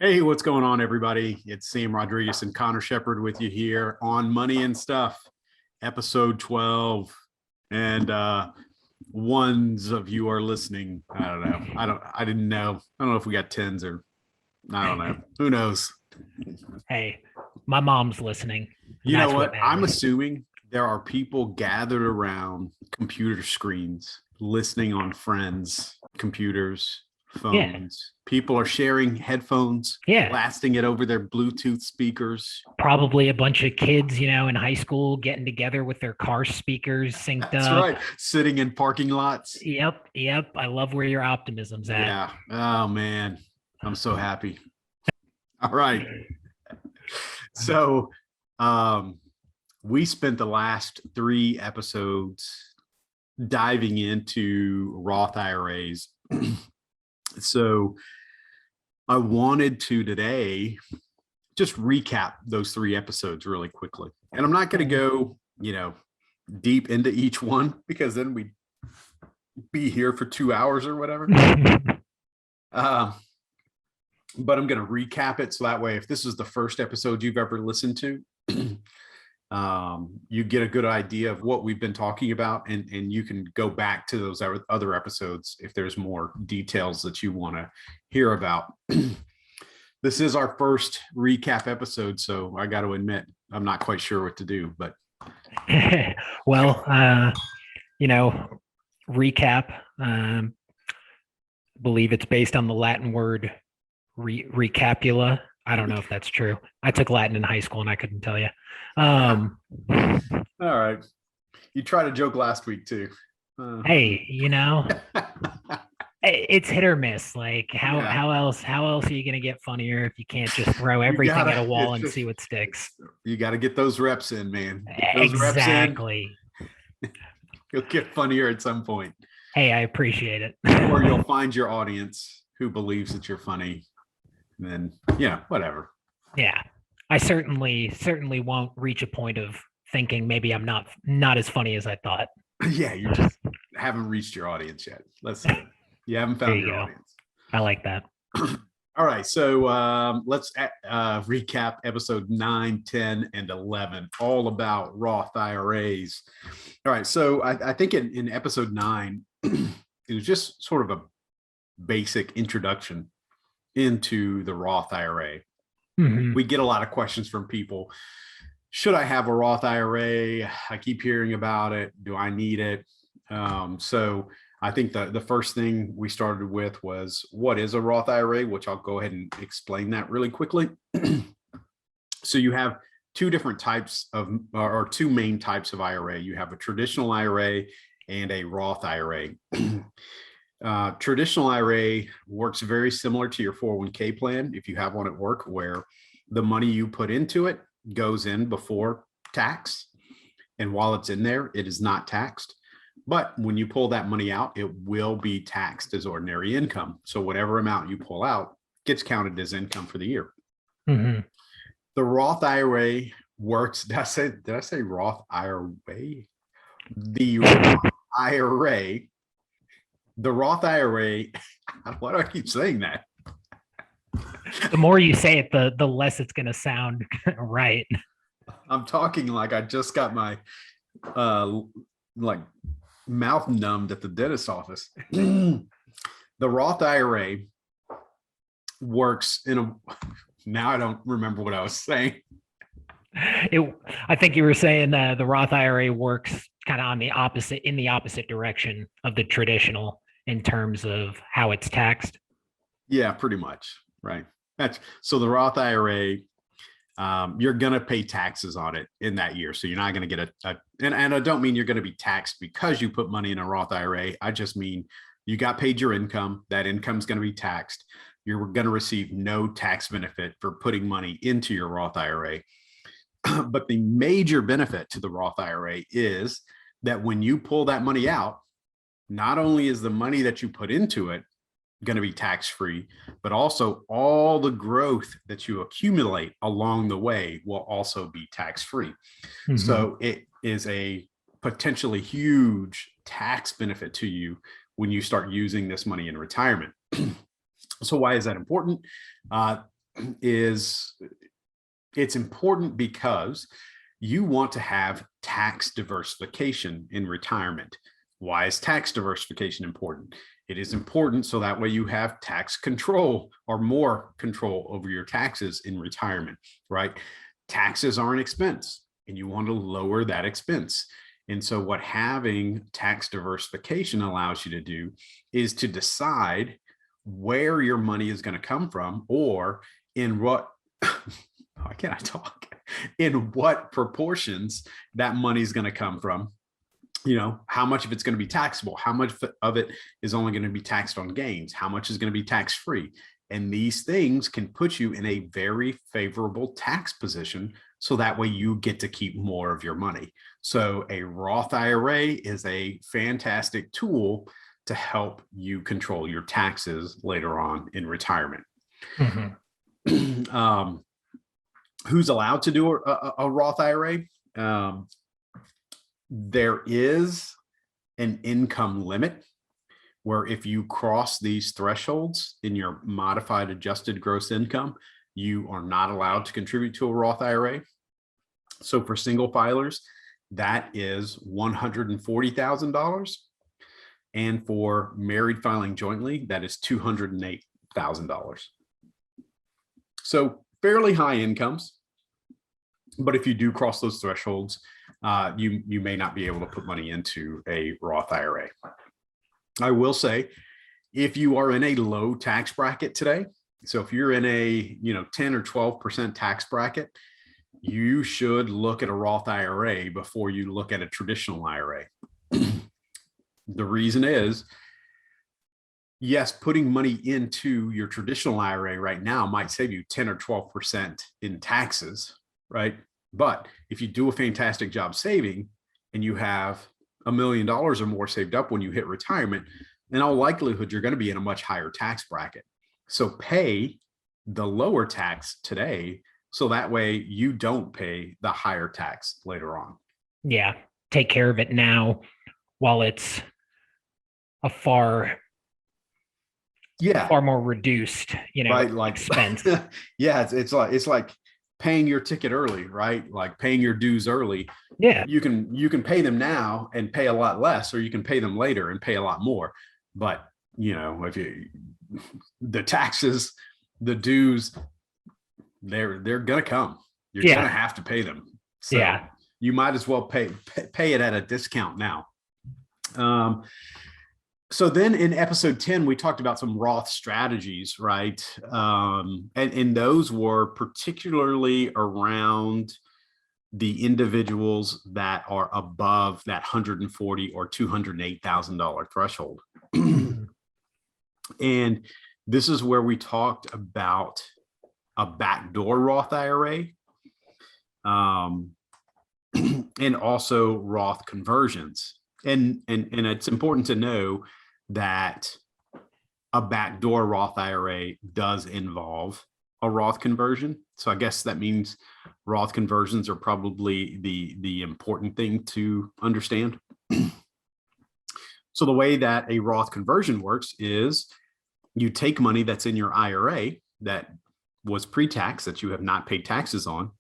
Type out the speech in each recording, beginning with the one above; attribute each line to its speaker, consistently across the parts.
Speaker 1: Hey, what's going on, everybody? It's Sam Rodriguez and Conor Shepard with you here on Money and Stuff, episode 12. And ones of you are listening. I don't know. I didn't know. I don't know if we got tens or I don't know. Who knows?
Speaker 2: Hey, my mom's listening.
Speaker 1: You know what? I'm assuming there are people gathered around computer screens listening on friends' computers, phones. Yeah. People are sharing headphones, blasting it over their Bluetooth speakers.
Speaker 2: Probably a bunch of kids, in high school getting together with their car speakers synced up.
Speaker 1: That's right. Sitting in parking lots.
Speaker 2: Yep. I love where your optimism's at.
Speaker 1: Yeah. Oh, man. I'm so happy. All right. So we spent the last 3 episodes diving into Roth IRAs. So I wanted to today just recap those 3 episodes really quickly. And I'm not going to go, deep into each one because then we'd be here for 2 hours or whatever. But I'm going to recap it. So that way, if this is the first episode you've ever listened to, you get a good idea of what we've been talking about, and you can go back to those other episodes if there's more details that you want to hear about. This is our first recap episode, so I got to admit, I'm not quite sure what to do, but.
Speaker 2: Well, recap, believe it's based on the Latin word recapula. I don't know if that's true. I took Latin in high school and I couldn't tell you.
Speaker 1: All right. You tried a joke last week too.
Speaker 2: Hey, it's hit or miss. Like how else are you going to get funnier if you can't just throw everything at a wall and see what sticks?
Speaker 1: You got to get those reps in, man.
Speaker 2: Exactly.
Speaker 1: Reps in, you'll get funnier at some point.
Speaker 2: Hey, I appreciate it.
Speaker 1: Or you'll find your audience who believes that you're funny. And then, whatever.
Speaker 2: Yeah. I certainly won't reach a point of thinking maybe I'm not as funny as I thought.
Speaker 1: Yeah, you just haven't reached your audience yet. You haven't found your audience.
Speaker 2: I like that.
Speaker 1: All right, so let's recap episode 9, 10, and 11, all about Roth IRAs. All right, so I think in episode 9, it was just sort of a basic introduction into the Roth IRA. Mm-hmm. We get a lot of questions from people. Should I have a Roth IRA? I keep hearing about it. Do I need it? So I think the first thing we started with was, what is a Roth IRA? Which I'll go ahead and explain that really quickly. So you have 2 different types or 2 main types of IRA. You have a traditional IRA and a Roth IRA. Traditional IRA works very similar to your 401k plan if you have one at work, where the money you put into it goes in before tax. And while it's in there, it is not taxed. But when you pull that money out, it will be taxed as ordinary income. So whatever amount you pull out gets counted as income for the year. Mm-hmm. The Roth IRA works. Did I say Roth IRA? The Roth IRA. The Roth IRA, why do I keep saying that?
Speaker 2: The more you say it, the less it's going to sound right.
Speaker 1: I'm talking like I just got my mouth numbed at the dentist office. The Roth IRA works now I don't remember what I was saying.
Speaker 2: I think you were saying the Roth IRA works kind of in the opposite direction of the traditional in terms of how it's taxed.
Speaker 1: Yeah, pretty much. Right. So the Roth IRA, you're going to pay taxes on it in that year. So you're not going to get and I don't mean you're going to be taxed because you put money in a Roth IRA. I just mean you got paid your income. That income is going to be taxed. You're going to receive no tax benefit for putting money into your Roth IRA. But the major benefit to the Roth IRA is that when you pull that money out, not only is the money that you put into it going to be tax-free, but also all the growth that you accumulate along the way will also be tax-free. Mm-hmm. So it is a potentially huge tax benefit to you when you start using this money in retirement. So why is that important? is it's important because you want to have tax diversification in retirement. Why is tax diversification important? It is important so that way you have tax control or more control over your taxes in retirement, right? Taxes are an expense and you want to lower that expense. And so what having tax diversification allows you to do is to decide where your money is going to come from, or in what, why can't I talk? In what proportions that money is going to come from. You know, how much of it's going to be taxable, how much of it is only going to be taxed on gains, how much is going to be tax-free. And these things can put you in a very favorable tax position. So that way you get to keep more of your money. So a Roth IRA is a fantastic tool to help you control your taxes later on in retirement.
Speaker 2: Mm-hmm.
Speaker 1: Who's allowed to do a Roth IRA? There is an income limit where if you cross these thresholds in your modified adjusted gross income, you are not allowed to contribute to a Roth IRA. So for single filers, that is $140,000. And for married filing jointly, that is $208,000. So fairly high incomes. But if you do cross those thresholds, you may not be able to put money into a Roth IRA. I will say, if you are in a low tax bracket today, so if you're in a 10 or 12% tax bracket, you should look at a Roth IRA before you look at a traditional IRA. The reason is, yes, putting money into your traditional IRA right now might save you 10 or 12% in taxes, right? But if you do a fantastic job saving and you have $1 million or more saved up when you hit retirement, in all likelihood, you're going to be in a much higher tax bracket. So pay the lower tax today, so that way you don't pay the higher tax later on.
Speaker 2: Yeah. Take care of it now while it's a far more reduced,
Speaker 1: right, like
Speaker 2: expense.
Speaker 1: Yeah, it's like paying your ticket early, right? Like paying your dues early.
Speaker 2: Yeah.
Speaker 1: You can pay them now and pay a lot less, or you can pay them later and pay a lot more. But if the taxes, the dues, they're gonna come. You're gonna have to pay them. So you might as well pay it at a discount now. So then in episode 10, we talked about some Roth strategies, right? And those were particularly around the individuals that are above that $140,000 or $208,000 threshold. And this is where we talked about a backdoor Roth IRA, and also Roth conversions. And it's important to know that a backdoor Roth IRA does involve a Roth conversion. So I guess that means Roth conversions are probably the important thing to understand. So the way that a Roth conversion works is you take money that's in your IRA that was pre-tax, that you have not paid taxes on.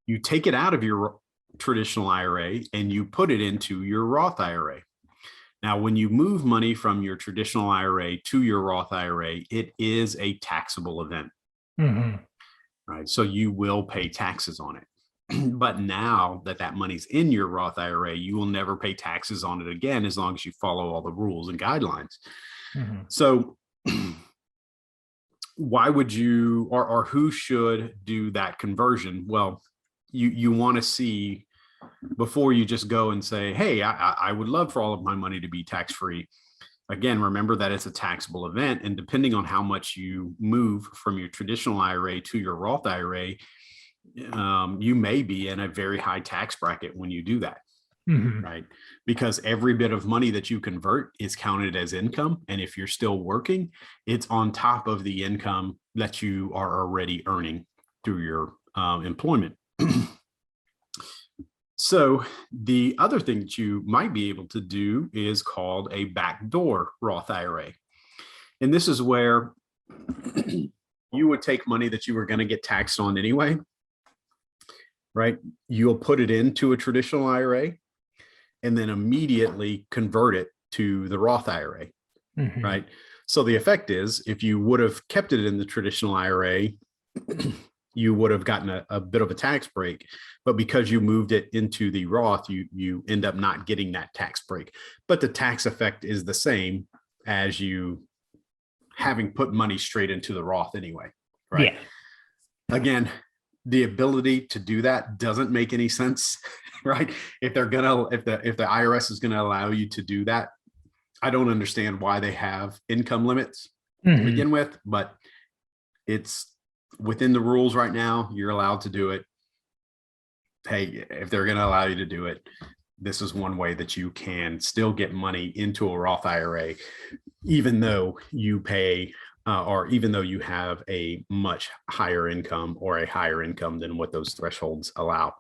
Speaker 1: You take it out of your traditional IRA and you put it into your Roth IRA. Now, when you move money from your traditional IRA to your Roth IRA, it is a taxable event, right? So you will pay taxes on it. But now that money's in your Roth IRA, you will never pay taxes on it again, as long as you follow all the rules and guidelines. So why would you, or who should do that conversion? Well, you want to see, before you just go and say, hey, I would love for all of my money to be tax-free. Again, remember that it's a taxable event. And depending on how much you move from your traditional IRA to your Roth IRA, you may be in a very high tax bracket when you do that, right? Because every bit of money that you convert is counted as income. And if you're still working, it's on top of the income that you are already earning through your employment. So the other thing that you might be able to do is called a backdoor Roth IRA. And this is where you would take money that you were going to get taxed on anyway, right? You'll put it into a traditional IRA and then immediately convert it to the Roth IRA, right? So the effect is, if you would have kept it in the traditional IRA, you would have gotten a bit of a tax break, but because you moved it into the Roth, you end up not getting that tax break. But the tax effect is the same as you having put money straight into the Roth anyway, right? Yeah. Again, the ability to do that doesn't make any sense, right? If the IRS is gonna allow you to do that, I don't understand why they have income limits to begin with, but it's within the rules right now. You're allowed to do it. Hey, if they're going to allow you to do it, this is one way that you can still get money into a Roth IRA, even though you pay or even though you have a much higher income or a higher income than what those thresholds allow.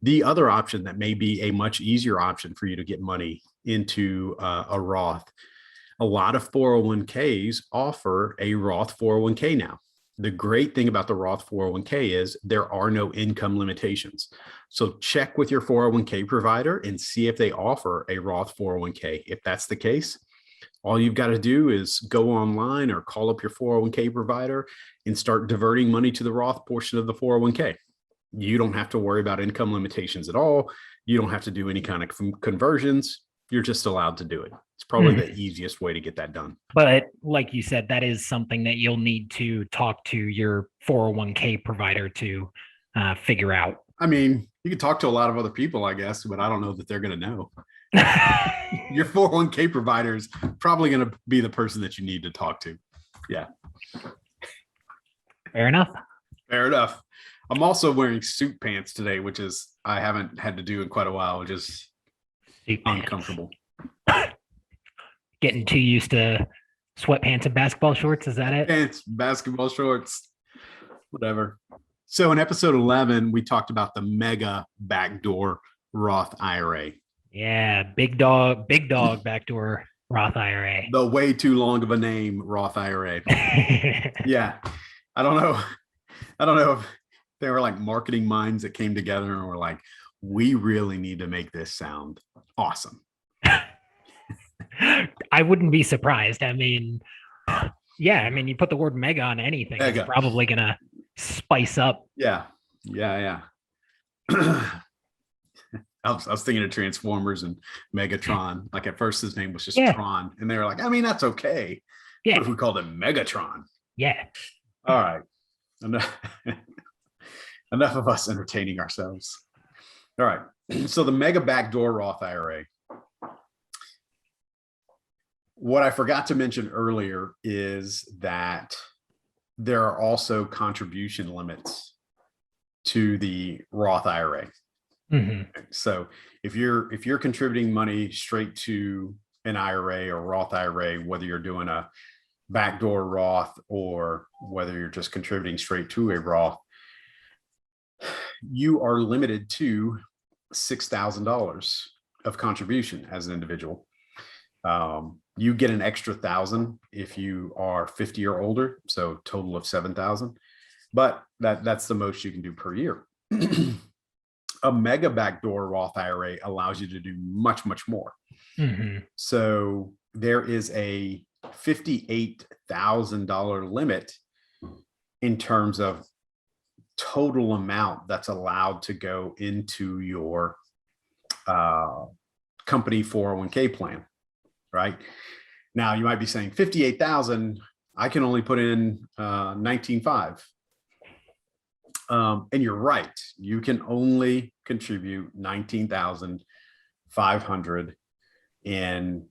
Speaker 1: The other option that may be a much easier option for you to get money into a Roth, a lot of 401ks offer a Roth 401k now. The great thing about the Roth 401k is there are no income limitations. So check with your 401k provider and see if they offer a Roth 401k. If that's the case, all you've got to do is go online or call up your 401k provider and start diverting money to the Roth portion of the 401k. You don't have to worry about income limitations at all. You don't have to do any kind of conversions. You're just allowed to do it. It's probably the easiest way to get that done.
Speaker 2: But like you said, that is something that you'll need to talk to your 401k provider to figure out.
Speaker 1: I mean, you can talk to a lot of other people, I guess, but I don't know that they're going to know. Your 401k provider is probably going to be the person that you need to talk to. Yeah.
Speaker 2: Fair enough.
Speaker 1: Fair enough. I'm also wearing suit pants today, which is I haven't had to do in quite a while, which is uncomfortable.
Speaker 2: Getting too used to sweatpants and basketball shorts. Is that it?
Speaker 1: Pants, basketball shorts, whatever. So in episode 11, we talked about the mega backdoor Roth IRA.
Speaker 2: Yeah, big dog backdoor Roth IRA.
Speaker 1: The way too long of a name, Roth IRA. Yeah. I don't know if they were like marketing minds that came together and were like, we really need to make this sound awesome.
Speaker 2: I wouldn't be surprised. I mean, yeah, I mean, you put the word mega on anything, it's probably going to spice up.
Speaker 1: Yeah. I was thinking of Transformers and Megatron. Like at first his name was just Tron. And they were like, I mean, that's okay. Yeah. What if we called him Megatron?
Speaker 2: Yeah.
Speaker 1: All right. Enough of us entertaining ourselves. All right. So the mega backdoor Roth IRA. What I forgot to mention earlier is that there are also contribution limits to the Roth IRA. So if you're contributing money straight to an IRA or Roth IRA, whether you're doing a backdoor Roth or whether you're just contributing straight to a Roth, you are limited to $6,000 of contribution as an individual. You get an extra $1,000 if you are 50 or older, so total of $7,000. But that's the most you can do per year. A mega backdoor Roth IRA allows you to do much, much more. So there is a $58,000 limit in terms of total amount that's allowed to go into your company 401k plan, right? Now you might be saying 58,000, I can only put in 19.5. And you're right. You can only contribute 19,500 in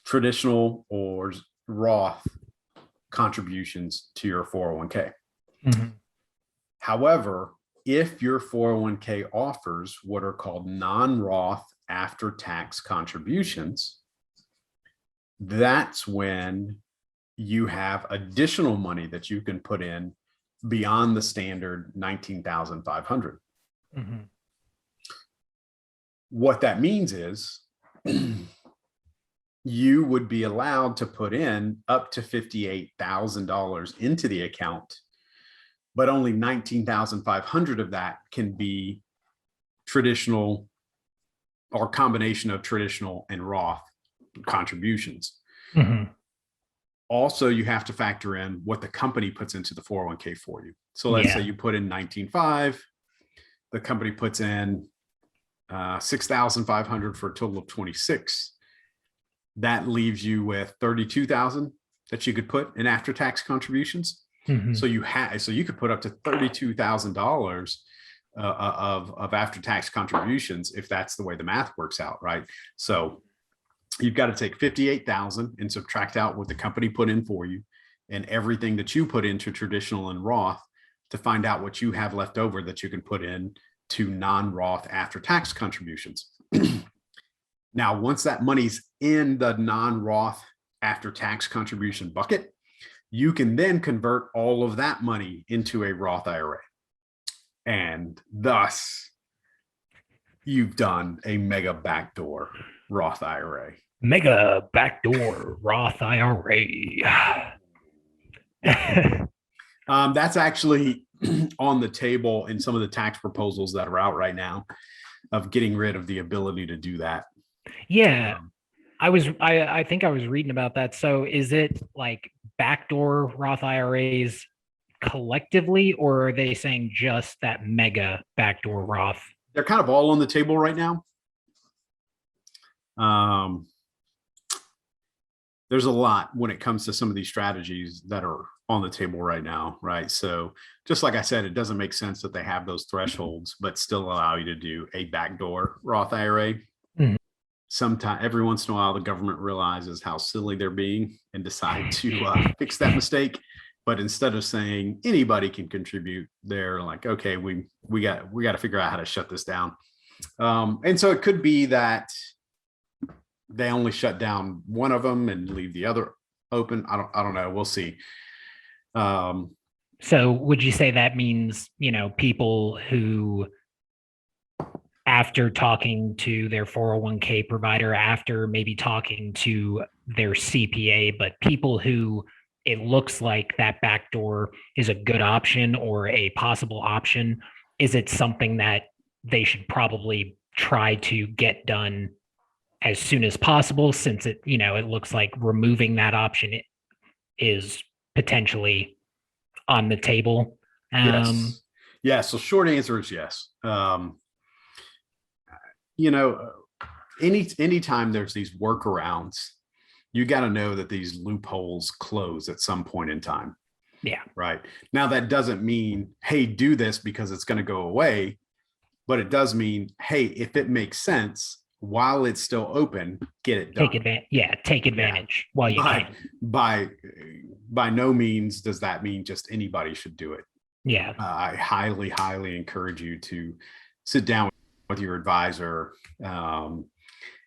Speaker 1: traditional or Roth contributions to your 401k. However, if your 401k offers what are called non-Roth after-tax contributions, that's when you have additional money that you can put in beyond the standard 19,500. What that means is you would be allowed to put in up to $58,000 into the account, but only 19,500 of that can be traditional or combination of traditional and Roth contributions.
Speaker 2: Mhm.
Speaker 1: Also, you have to factor in what the company puts into the 401k for you. So let's say you put in 19.5, the company puts in 6,500 for a total of 26. That leaves you with 32,000 that you could put in after-tax contributions.
Speaker 2: Mhm.
Speaker 1: So you could put up to $32,000 of after-tax contributions if that's the way the math works out, right? So you've got to take 58,000 and subtract out what the company put in for you and everything that you put into traditional and Roth to find out what you have left over that you can put in to non-Roth after-tax contributions. Now, once that money's in the non-Roth after-tax contribution bucket, you can then convert all of that money into a Roth IRA. And thus, you've done a mega backdoor Roth IRA.
Speaker 2: Mega backdoor Roth IRA.
Speaker 1: That's actually on the table in some of the tax proposals that are out right now of getting rid of the ability to do that.
Speaker 2: Yeah. I think I was reading about that. So is it like backdoor Roth IRAs collectively, or are they saying just that mega backdoor Roth?
Speaker 1: They're kind of all on the table right now. There's a lot when it comes to some of these strategies that are on the table right now, right? So just like I said, it doesn't make sense that they have those thresholds, but still allow you to do a backdoor Roth IRA.
Speaker 2: Mhm.
Speaker 1: Sometime, every once in a while, the government realizes how silly they're being and decide to fix that mistake. But instead of saying anybody can contribute, they're like, okay, we got to figure out how to shut this down. And so it could be that they only shut down one of them and leave the other open. I don't know. We'll see.
Speaker 2: So would you say that means, people who, after talking to their 401k provider, after maybe talking to their CPA, but people who it looks like that backdoor is a good option or a possible option, is it something that they should probably try to get done as soon as possible, since it looks like removing that option is potentially on the table?
Speaker 1: Yes. Yeah. So short answer is yes. Anytime there's these workarounds, you got to know that these loopholes close at some point in time.
Speaker 2: Yeah.
Speaker 1: Right. Now, that doesn't mean, hey, do this because it's going to go away. But it does mean, hey, if it makes sense, while it's still open, get it done.
Speaker 2: Take advantage while you can.
Speaker 1: By no means does that mean just anybody should do it.
Speaker 2: Yeah.
Speaker 1: I highly, highly encourage you to sit down with your advisor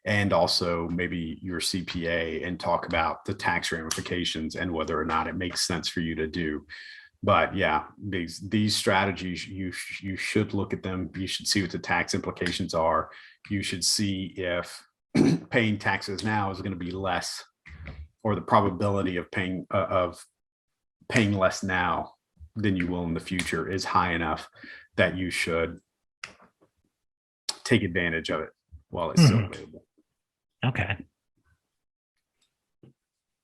Speaker 1: and also maybe your CPA and talk about the tax ramifications and whether or not it makes sense for you to do. But yeah, these strategies, you should look at them. You should see what the tax implications are. You should see if paying taxes now is going to be less, or the probability of paying less now than you will in the future is high enough that you should take advantage of it while it's still available.
Speaker 2: Okay.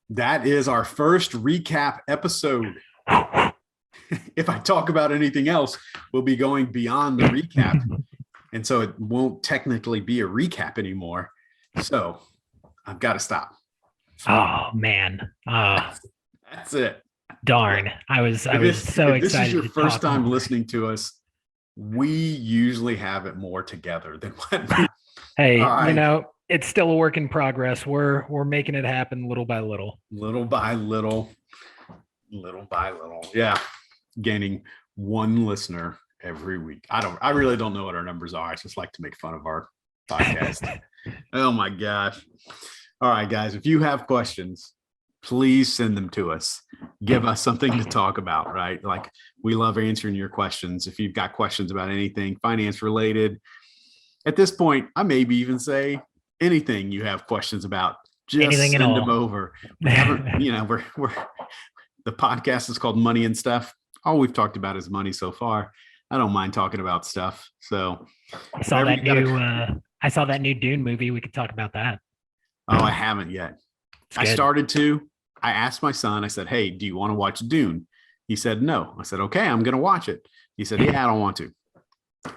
Speaker 1: That is our first recap episode. If I talk about anything else, we'll be going beyond the recap. And so it won't technically be a recap anymore. So I've got to stop.
Speaker 2: Oh, man.
Speaker 1: That's it.
Speaker 2: Darn. I was so excited.
Speaker 1: This is your first time listening to us. We usually have it more together than what we.
Speaker 2: Hey, it's still a work in progress. We're making it happen little by little.
Speaker 1: Little by little. Yeah. Gaining one listener every week. I really don't know what our numbers are. I just like to make fun of our podcast. Oh my gosh. All right, guys, if you have questions, please send them to us. Give us something to talk about, right? Like, we love answering your questions. If you've got questions about anything finance related, at this point, I maybe even say anything you have questions about, Just
Speaker 2: Anything
Speaker 1: send
Speaker 2: and
Speaker 1: them
Speaker 2: all.
Speaker 1: over. We haven't, we're the podcast is called Money and Stuff. All we've talked about is money so far. I don't mind talking about stuff. So
Speaker 2: I saw that new Dune movie. We could talk about that.
Speaker 1: Oh, I haven't yet.
Speaker 2: It's
Speaker 1: I
Speaker 2: good.
Speaker 1: started to. I asked my son, I said, hey, do you want to watch Dune? He said, no. I said, okay, I'm going to watch it. He said, yeah, I don't want to.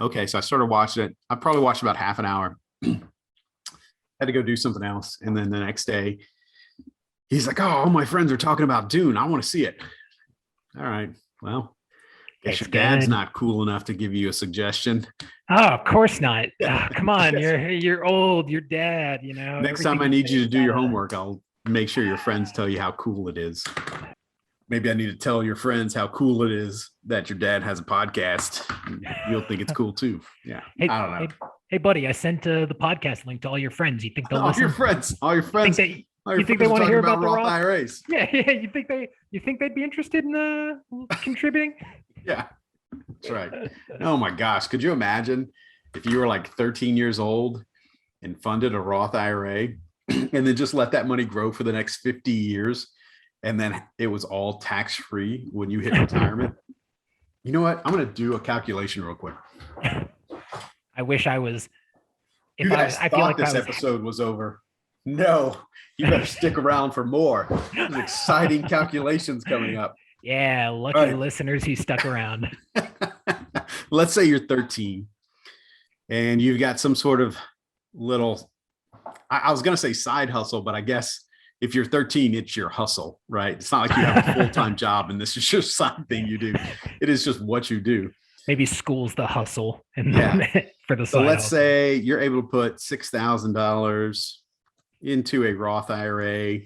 Speaker 1: Okay, so I started watching it. I probably watched about half an hour. Had to go do something else. And then the next day, he's like, oh, all my friends are talking about Dune. I want to see it. All right. Well, guess your dad's not cool enough to give you a suggestion.
Speaker 2: Oh, of course not. Oh, come on. You're old. Your dad,
Speaker 1: Next time I need you to do your homework, I'll make sure your friends tell you how cool it is. Maybe I need to tell your friends how cool it is that your dad has a podcast. You'll think it's cool too. Yeah.
Speaker 2: Hey,
Speaker 1: I don't know.
Speaker 2: Hey, buddy, I sent the podcast link to all your friends. You think they'll listen?
Speaker 1: All your friends.
Speaker 2: You think they want to hear about the Roth
Speaker 1: IRAs?
Speaker 2: Yeah. You think they'd be interested in contributing?
Speaker 1: Yeah, that's right. Oh my gosh, could you imagine if you were like 13 years old and funded a Roth IRA and then just let that money grow for the next 50 years, and then it was all tax-free when you hit retirement? You know what? I'm going to do a calculation real quick.
Speaker 2: I wish I was.
Speaker 1: You guys thought this episode was over. No, you better stick around for more. There's exciting calculations coming up.
Speaker 2: Yeah, lucky listeners who stuck around.
Speaker 1: Let's say you're 13 and you've got some sort of little, I was going to say side hustle, but I guess if you're 13, it's your hustle, right? It's not like you have a full-time job and this is your side thing you do. It is just what you do.
Speaker 2: Maybe school's the hustle and for the side.
Speaker 1: So let's say you're able to put $6,000 into a Roth IRA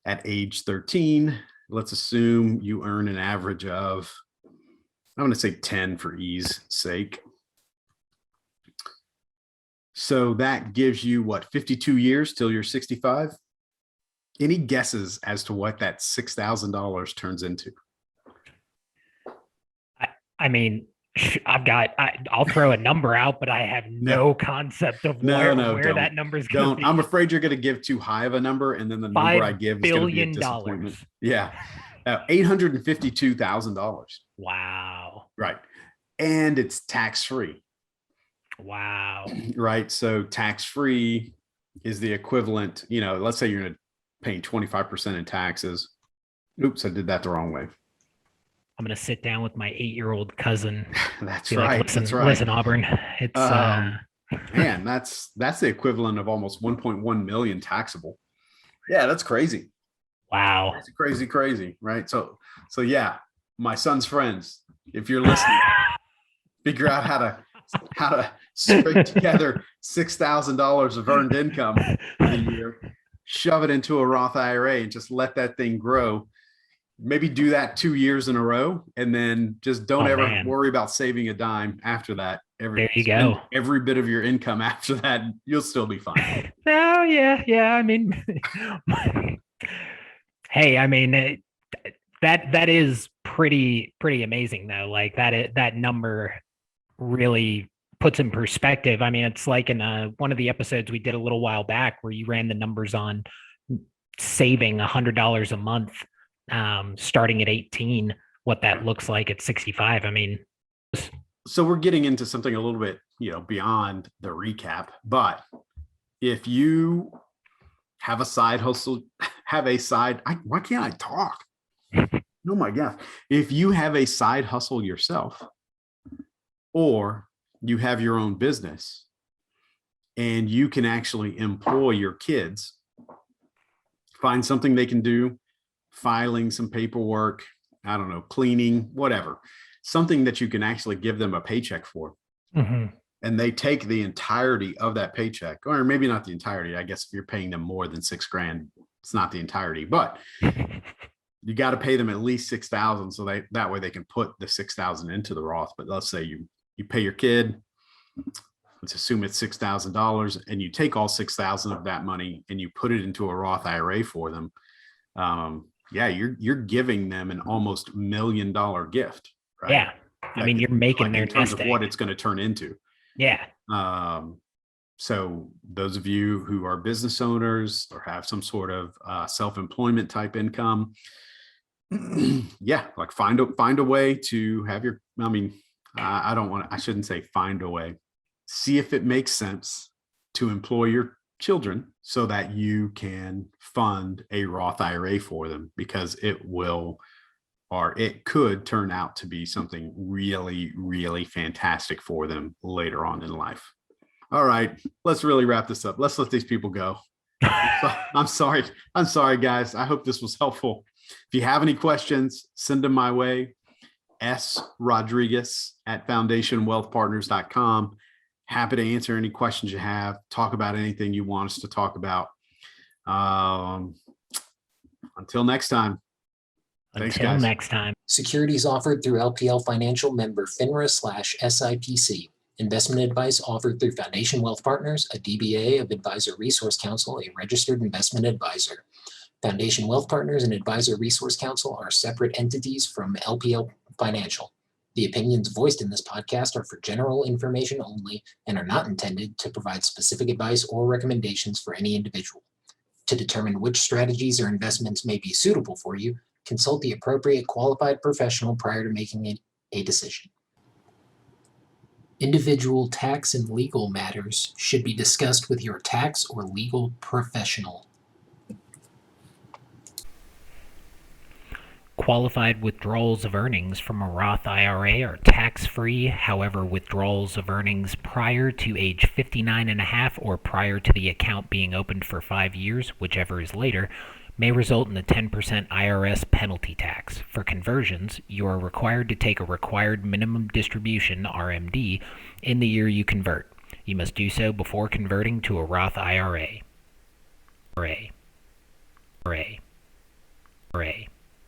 Speaker 1: at age 13. Let's assume you earn an average of, I'm going to say 10 for ease sake. So that gives you what, 52 years till you're 65? Any guesses as to what that $6,000 turns into?
Speaker 2: I mean, I'll throw a number out, but I have no concept of where that number's going to be.
Speaker 1: I'm afraid you're going to give too high of a number, and then the number I give is going to be a disappointment. Yeah, $852,000.
Speaker 2: Wow.
Speaker 1: Right, and it's tax-free.
Speaker 2: Wow.
Speaker 1: Right, so tax-free is the equivalent. Let's say you're paying 25% in taxes. Oops, I did that the wrong way.
Speaker 2: I'm going to sit down with my 8-year-old cousin.
Speaker 1: That's right.
Speaker 2: Listen, Auburn. It's
Speaker 1: man, that's the equivalent of almost 1.1 million taxable. Yeah, that's crazy.
Speaker 2: Wow.
Speaker 1: Crazy, right? So yeah, my son's friends, if you're listening, figure out how to scrape together $6,000 of earned income a year, shove it into a Roth IRA and just let that thing grow. Maybe do that 2 years in a row, and then just don't worry about saving a dime after that.
Speaker 2: There you go.
Speaker 1: Every bit of your income after that, you'll still be fine.
Speaker 2: Oh, yeah. I mean, hey, I mean, that is pretty amazing though. Like that number really puts in perspective. I mean, it's like in one of the episodes we did a little while back where you ran the numbers on saving $100 a month. Starting at 18, what that looks like at 65. I mean,
Speaker 1: so we're getting into something a little bit, beyond the recap, but if you have a side hustle, why can't I talk? Oh my God. If you have a side hustle yourself, or you have your own business and you can actually employ your kids, find something they can do, filing some paperwork, I don't know, cleaning, whatever, something that you can actually give them a paycheck for.
Speaker 2: Mm-hmm.
Speaker 1: And they take the entirety of that paycheck, or maybe not the entirety. I guess if you're paying them more than $6,000, it's not the entirety, but you got to pay them at least $6,000. So that way they can put the $6,000 into the Roth. But let's say you pay your kid, let's assume it's $6,000, and you take all $6,000 of that money and you put it into a Roth IRA for them. Yeah, you're giving them an almost $1 million gift, right?
Speaker 2: Yeah, I mean, you're making their
Speaker 1: in terms of what it's going to turn into.
Speaker 2: Yeah.
Speaker 1: So those of you who are business owners or have some sort of self-employment type income, yeah, like find a way to have your, I mean, I shouldn't say find a way. See if it makes sense to employ your children so that you can fund a Roth IRA for them, because it will, or it could turn out to be something really, really fantastic for them later on in life. All right, let's really wrap this up. Let's let these people go. I'm sorry, guys. I hope this was helpful. If you have any questions, send them my way. srodriguez@foundationwealthpartners.com. Happy to answer any questions you have, talk about anything you want us to talk about. Until next time. Thanks,
Speaker 2: Until
Speaker 1: guys.
Speaker 2: next time.
Speaker 3: Securities offered through LPL Financial, member FINRA/SIPC. Investment advice offered through Foundation Wealth Partners, a DBA of Advisor Resource Council, a registered investment advisor. Foundation Wealth Partners and Advisor Resource Council are separate entities from LPL Financial. The opinions voiced in this podcast are for general information only and are not intended to provide specific advice or recommendations for any individual. To determine which strategies or investments may be suitable for you, consult the appropriate qualified professional prior to making a decision. Individual tax and legal matters should be discussed with your tax or legal professional.
Speaker 2: Qualified withdrawals of earnings from a Roth IRA are tax-free. However, withdrawals of earnings prior to age 59 and a half or prior to the account being opened for 5 years, whichever is later, may result in a 10% IRS penalty tax. For conversions, you are required to take a required minimum distribution, RMD, in the year you convert. You must do so before converting to a Roth IRA.